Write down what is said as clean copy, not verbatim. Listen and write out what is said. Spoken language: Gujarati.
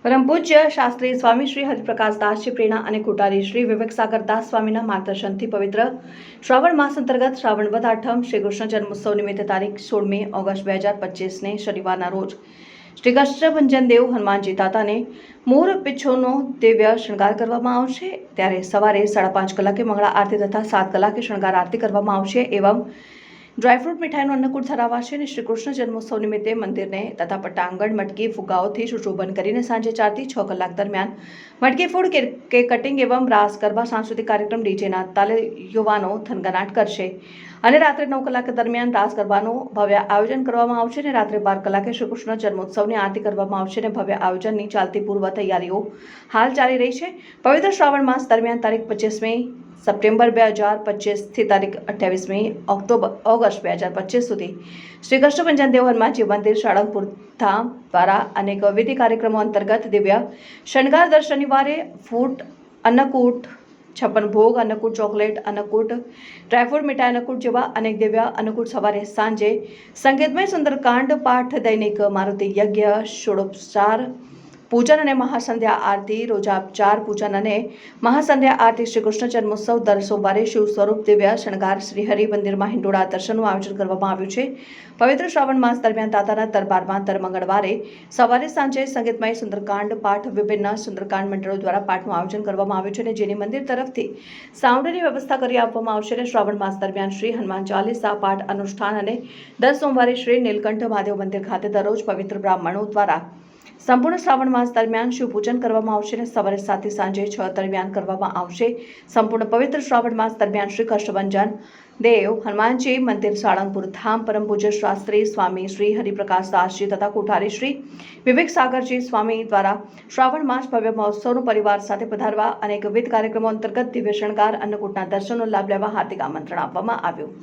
પરમ પૂજ્ય શાસ્ત્રી સ્વામી શ્રી હરિપ્રકાશ દાસજી પ્રેરણા અને કુટારી શ્રી વિવેક સાગર દાસ સ્વામીના માર્ગદર્શનથી પવિત્ર શ્રાવણ માસ અંતર્ગત શ્રાવણ વદ આઠમ શ્રી કૃષ્ણ જન્મોત્સવ નિમિત્તે તારીખ 16મી ઓગસ્ટ 2025 શનિવારના રોજ શ્રી કષ્ટભંજન દેવ હનુમાનજી દાતાને મોર પીછોનો દિવ્ય શણગાર કરવામાં આવશે। ત્યારે સવારે 5:30 કલાકે મંગળા આરતી તથા 7 કલાકે શણગાર આરતી કરવામાં આવશે। એવં ડ્રાયફ્રૂટ મીઠાઈનો અન્નકૂટ ધરાવાશે અને શ્રી કૃષ્ણ જન્મોત્સવ નિમિત્તે મંદિરને તથા પટાંગણ મટકી ફુગ્ગાઓથી સુશોભન કરીને સાંજે 4 થી 6 કલાક દરમિયાન મટકી ફૂડ કેક કટિંગ એવં રાસ ગરબા સાંસ્કૃતિક કાર્યક્રમ ડીજેના તાલે યુવાનો થનગનાટ કરશે અને રાત્રે 9 કલાક દરમિયાન રાસ ગરબાનું ભવ્ય આયોજન કરવામાં આવશે અને રાત્રે 12 કલાકે શ્રી કૃષ્ણ જન્મોત્સવની આરતી કરવામાં આવશે અને ભવ્ય આયોજનની ચાલતી પૂર્વ તૈયારીઓ હાલ ચાલી રહી છે। પવિત્ર શ્રાવણ માસ દરમિયાન તારીખ 25મી સપ્ટેમ્બર 2025 થી તારીખ 28મી ઓગસ્ટ 2025 સુધી શ્રી કષ્ટભંજન દેવ હનુમાનજી મંદિર સાળંગપુર ધામ દ્વારા અનેક વિધિ કાર્યક્રમો અંતર્ગત દિવ્ય શણગાર દર શનિવારે ફૂટ અન્નકૂટ 56 ભોગ અન્નકૂટ ચોકલેટ અન્નકૂટ ડ્રાયફ્રૂટ મીઠાઈ અન્નકૂટ જેવા અનેક દિવ્ય અન્નકૂટ સવારે સાંજે સંગીતમય સુંદરકાંડ પાઠ દૈનિક મારુતિ યજ્ઞ ષોડોપચાર પૂજન અને મહાસંધ્યા આરતી રોજાપચાર પૂજન અને મહાસંધ્યા આરતી શ્રી કૃષ્ણ જન્મોત્સવ દર સોમવારે શિવ સ્વરૂપ દિવ્ય શણગાર શ્રી હરિ મંદિરમાં હિંડોળા દર્શનનું આયોજન કરવામાં આવ્યું છે। પવિત્ર શ્રાવણ માસ દરમિયાન દાતાના દરબારમાં દર મંગળવારે સવારે સાંજે સંગીતમય સુંદરકાંડ પાઠ વિભિન્ન સુંદરકાંડ મંડળો દ્વારા પાઠનું આયોજન કરવામાં આવ્યું છે અને જેની મંદિર તરફથી સાઉન્ડની વ્યવસ્થા કરી આપવામાં આવશે અને શ્રાવણ માસ દરમિયાન શ્રી હનુમાન ચાલીસા પાઠ અનુષ્ઠાન અને દર સોમવારે શ્રી નીલકંઠ મહાદેવ મંદિર ખાતે દરરોજ પવિત્ર બ્રાહ્મણો દ્વારા સંપૂર્ણ શ્રાવણ માસ દરમિયાન શિવ પૂજન કરવામાં આવશે અને સવારે 7 થી સાંજે 6 દરમિયાન કરવામાં આવશે। સંપૂર્ણ પવિત્ર શ્રાવણ માસ દરમિયાન શ્રી કષ્ટભંજન દેવ હનુમાનજી મંદિર સાળંગપુર ધામ પરમ પૂજ્ય શાસ્ત્રી સ્વામી શ્રી હરિપ્રકાશ દાસજી તથા કોઠારી શ્રી વિવેક સાગરજી સ્વામી દ્વારા શ્રાવણ માસ ભવ્ય મહોત્સવનું પરિવાર સાથે પધારવા અનેક વિવિધ કાર્યક્રમો અંતર્ગત દિવ્ય શણગાર અન્નકૂટના દર્શનનો લાભ લેવા હાર્દિક આમંત્રણ આપવામાં આવ્યું।